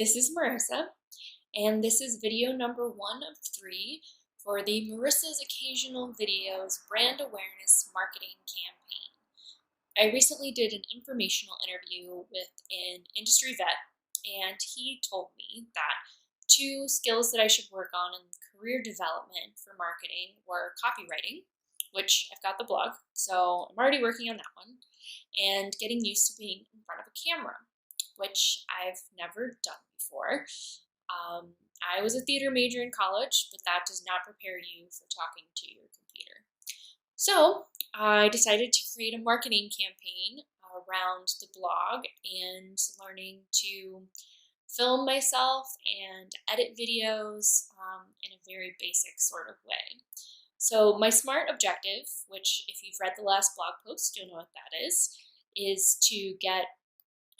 This is Marissa, and this is video number 1 of 3 for the Marissa's Occasional Videos Brand Awareness Marketing Campaign. I recently did an informational interview with an industry vet, and he told me that 2 skills that I should work on in career development for marketing were copywriting, which I've got the blog, so I'm already working on that one, and getting used to being in front of a camera, which I've never done before. I was a theater major in college, but that does not prepare you for talking to your computer. So I decided to create a marketing campaign around the blog and learning to film myself and edit videos in a very basic sort of way. So my SMART objective, which if you've read the last blog post, you'll know what that is to get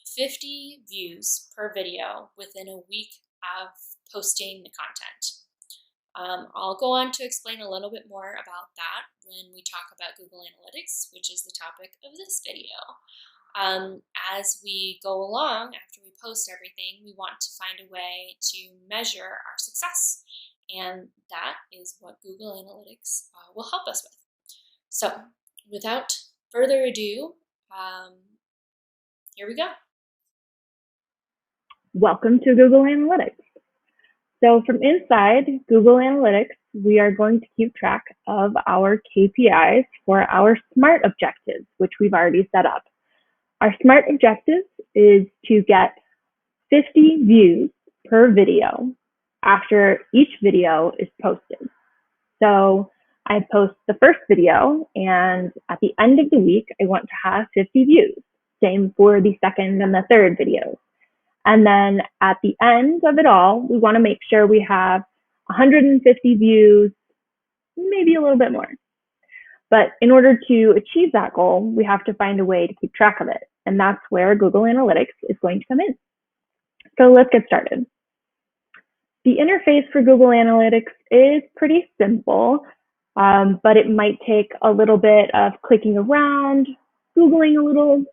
50 views per video within a week of posting the content. I'll go on to explain a little bit more about that when we talk about Google Analytics, which is the topic of this video. As we go along, after we post everything, we want to find a way to measure our success, and that is what Google Analytics will help us with. So without further ado, here we go. Welcome to Google Analytics. So from inside Google Analytics, we are going to keep track of our KPIs for our SMART objectives, which we've already set up. Our SMART objective is to get 50 views per video after each video is posted. So I post the first video, and at the end of the week, I want to have 50 views. Same for the second and the third videos. And then at the end of it all, we want to make sure we have 150 views, maybe a little bit more. But in order to achieve that goal, we have to find a way to keep track of it. And that's where Google Analytics is going to come in. So let's get started. The interface for Google Analytics is pretty simple, but it might take a little bit of clicking around, Googling a little,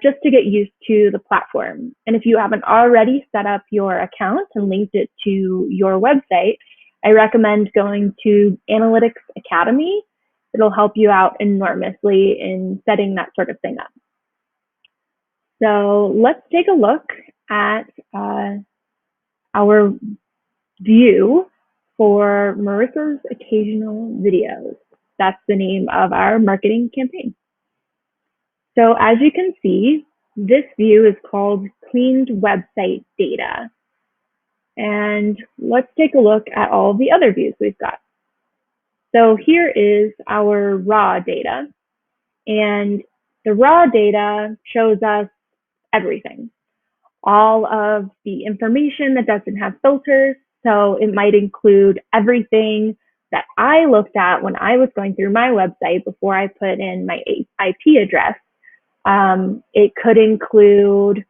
just to get used to the platform. And if you haven't already set up your account and linked it to your website, I recommend going to Analytics Academy. It'll help you out enormously in setting that sort of thing up. So let's take a look at our view for Marissa's Occasional Videos. That's the name of our marketing campaign. So as you can see, this view is called Cleaned Website Data. And let's take a look at all of the other views we've got. So here is our raw data. And the raw data shows us everything. All of the information that doesn't have filters. So it might include everything that I looked at when I was going through my website before I put in my IP address. It could include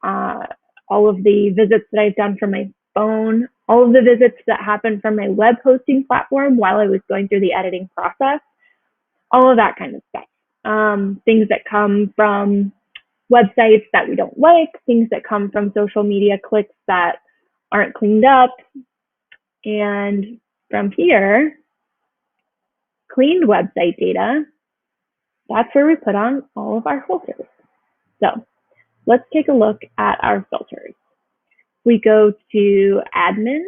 all of the visits that I've done from my phone, all of the visits that happened from my web hosting platform while I was going through the editing process, all of that kind of stuff. Things that come from websites that we don't like, things that come from social media clicks that aren't cleaned up. And from here, cleaned website data, that's where we put on all of our filters. So let's take a look at our filters. We go to admin,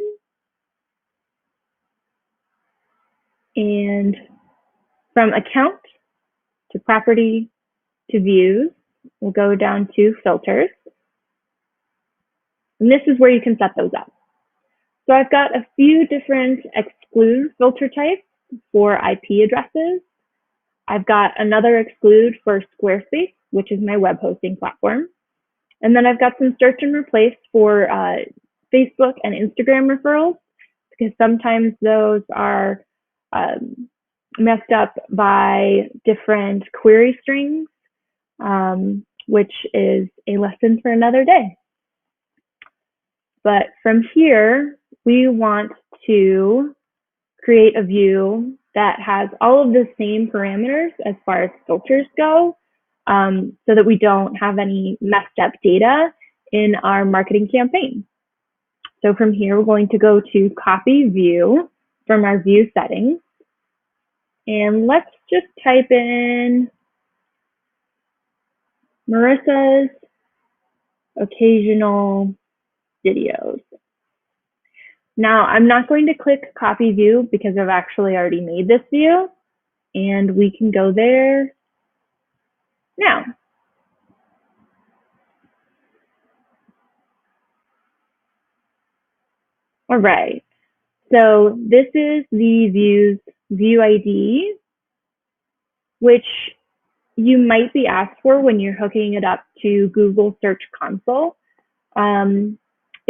and from account to property to views, we'll go down to filters. And this is where you can set those up. So I've got a few different exclude filter types for IP addresses. I've got another exclude for Squarespace, which is my web hosting platform. And then I've got some search and replace for Facebook and Instagram referrals, because sometimes those are messed up by different query strings, which is a lesson for another day. But from here, we want to create a view that has all of the same parameters as far as filters go, so that we don't have any messed up data in our marketing campaign. So from here, we're going to go to copy view from our view settings. And let's just type in Marissa's occasional videos. Now, I'm not going to click copy view because I've actually already made this view, and we can go there now. All right, so this is the view's view ID, which you might be asked for when you're hooking it up to Google Search Console.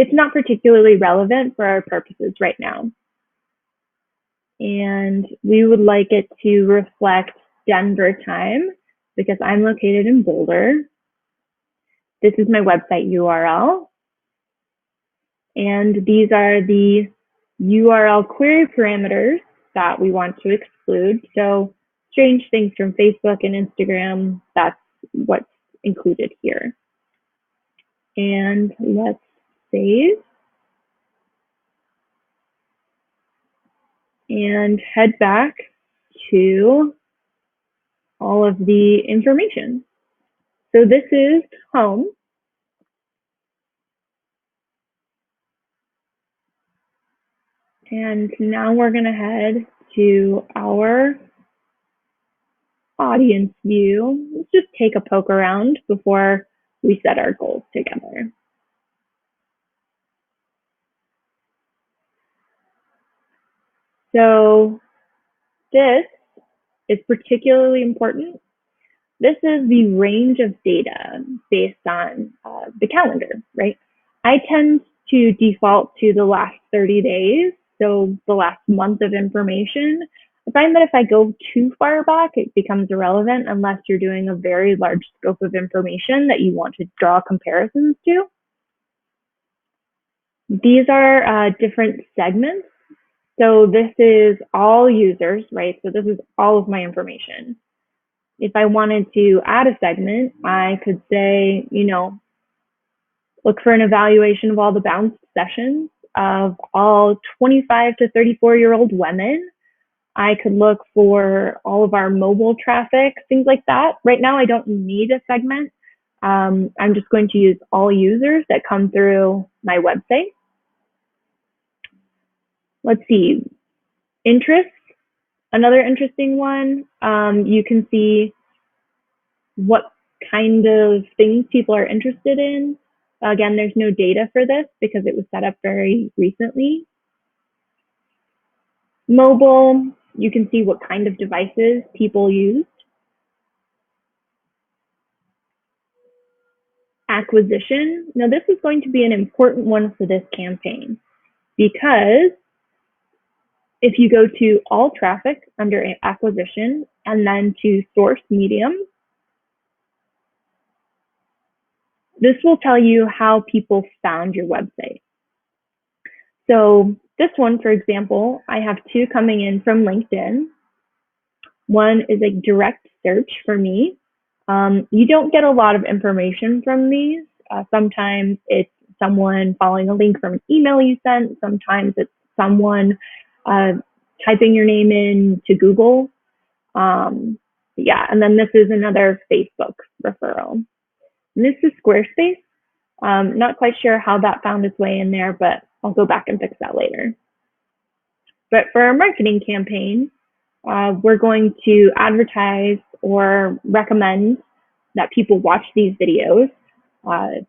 It's not particularly relevant for our purposes right now. And we would like it to reflect Denver time because I'm located in Boulder. This is my website URL. And these are the URL query parameters that we want to exclude. So strange things from Facebook and Instagram, that's what's included here. And let's save and head back to all of the information. So this is home. And now we're going to head to our audience view. Let's just take a poke around before we set our goals together. So this is particularly important. This is the range of data based on the calendar, right? I tend to default to the last 30 days, so the last month of information. I find that if I go too far back, it becomes irrelevant unless you're doing a very large scope of information that you want to draw comparisons to. These are different segments. So this is all users, right? So this is all of my information. If I wanted to add a segment, I could say, look for an evaluation of all the bounced sessions of all 25 to 34-year-old women. I could look for all of our mobile traffic, things like that. Right now, I don't need a segment. I'm just going to use all users that come through my website. Let's see, interests, another interesting one. You can see what kind of things people are interested in. Again, there's no data for this because it was set up very recently. Mobile, you can see what kind of devices people use. Acquisition, now this is going to be an important one for this campaign because if you go to all traffic under acquisition and then to source medium, this will tell you how people found your website. So this one, for example, I have two coming in from LinkedIn. One is a direct search for me. You don't get a lot of information from these. Sometimes it's someone following a link from an email you sent. Sometimes it's someone typing your name in to Google. Yeah, and then this is another Facebook referral. And this is Squarespace. Not quite sure how that found its way in there, but I'll go back and fix that later. But for our marketing campaign, we're going to advertise or recommend that people watch these videos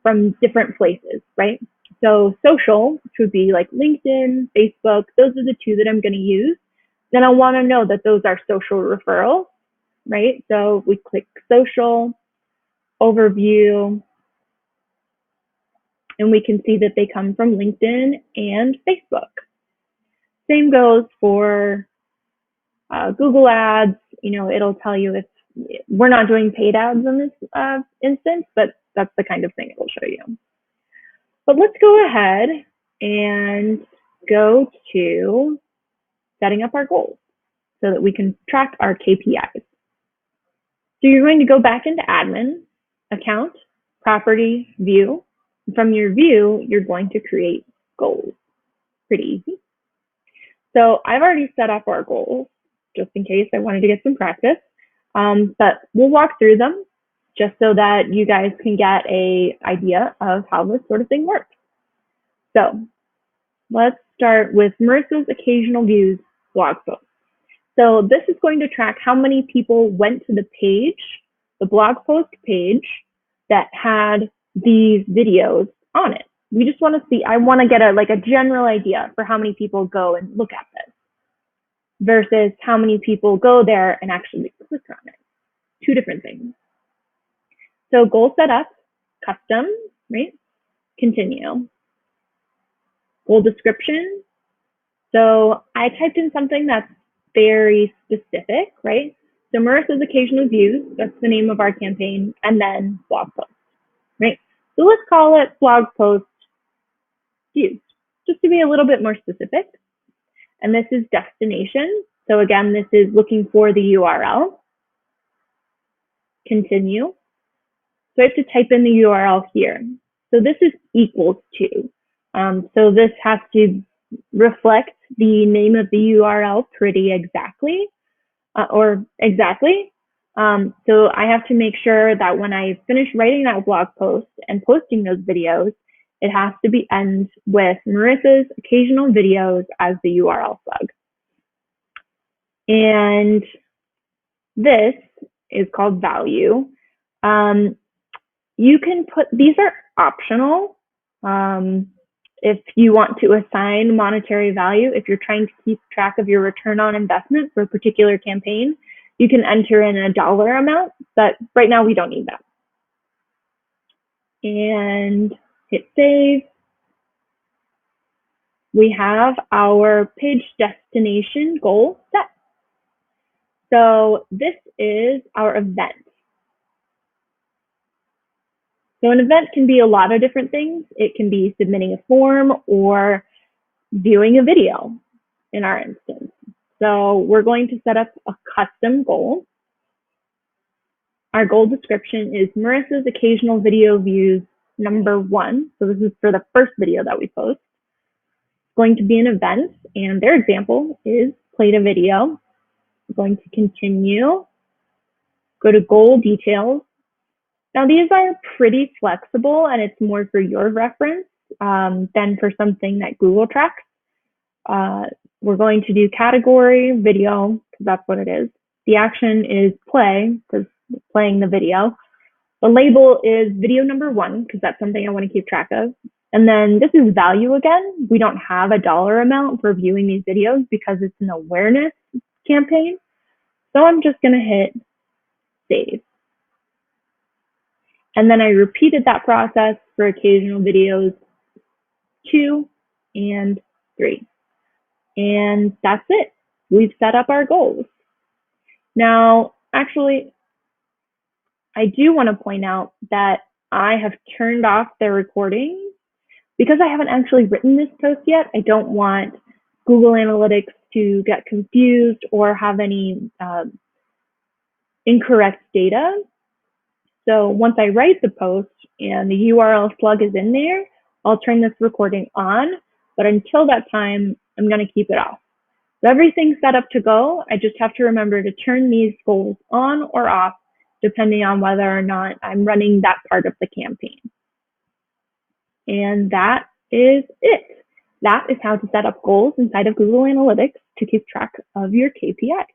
from different places, right? So social, which would be like LinkedIn, Facebook, those are the two that I'm going to use. Then I want to know that those are social referrals, right? So we click social, overview, and we can see that they come from LinkedIn and Facebook. Same goes for Google ads. It'll tell you if we're not doing paid ads in this instance, but that's the kind of thing it will show you. But let's go ahead and go to setting up our goals so that we can track our KPIs. So you're going to go back into admin, account, property, view. From your view, you're going to create goals. Pretty easy. So I've already set up our goals just in case I wanted to get some practice. But we'll walk through them just so that you guys can get an idea of how this sort of thing works. So let's start with Marissa's occasional views blog post. So this is going to track how many people went to the page, the blog post page that had these videos on it. We just want to see, I want to get a general idea for how many people go and look at this versus how many people go there and actually click on it. Two different things. So goal setup, custom, right? Continue. Goal description. So I typed in something that's very specific, right? So Marissa's occasional views, that's the name of our campaign, and then blog post, right? So let's call it blog post views, just to be a little bit more specific. And this is destination. So again, this is looking for the URL. Continue. So I have to type in the URL here. So this is equals to. So this has to reflect the name of the URL pretty exactly, or exactly. So I have to make sure that when I finish writing that blog post and posting those videos, it has to be end with Marissa's occasional videos as the URL slug. And this is called value. You can put, these are optional. If you want to assign monetary value, if you're trying to keep track of your return on investment for a particular campaign, you can enter in a dollar amount, but right now we don't need that. And hit save. We have our page destination goal set. So this is our event. So an event can be a lot of different things. It can be submitting a form or viewing a video in our instance. So we're going to set up a custom goal. Our goal description is Marissa's occasional video views #1. So this is for the first video that we post. It's going to be an event, and their example is played a video. We're going to continue, go to goal details. Now these are pretty flexible, and it's more for your reference than for something that Google tracks. We're going to do category video, because that's what it is. The action is play, because it's playing the video. The label is video #1, because that's something I want to keep track of. And then this is value again. We don't have a dollar amount for viewing these videos because it's an awareness campaign. So I'm just going to hit save. And then I repeated that process for occasional videos 2 and 3. And that's it. We've set up our goals. Now, actually, I do want to point out that I have turned off the recording because I haven't actually written this post yet. I don't want Google Analytics to get confused or have any incorrect data. So once I write the post and the URL slug is in there, I'll turn this recording on. But until that time, I'm going to keep it off. So everything's set up to go. I just have to remember to turn these goals on or off depending on whether or not I'm running that part of the campaign. And that is it. That is how to set up goals inside of Google Analytics to keep track of your KPIs.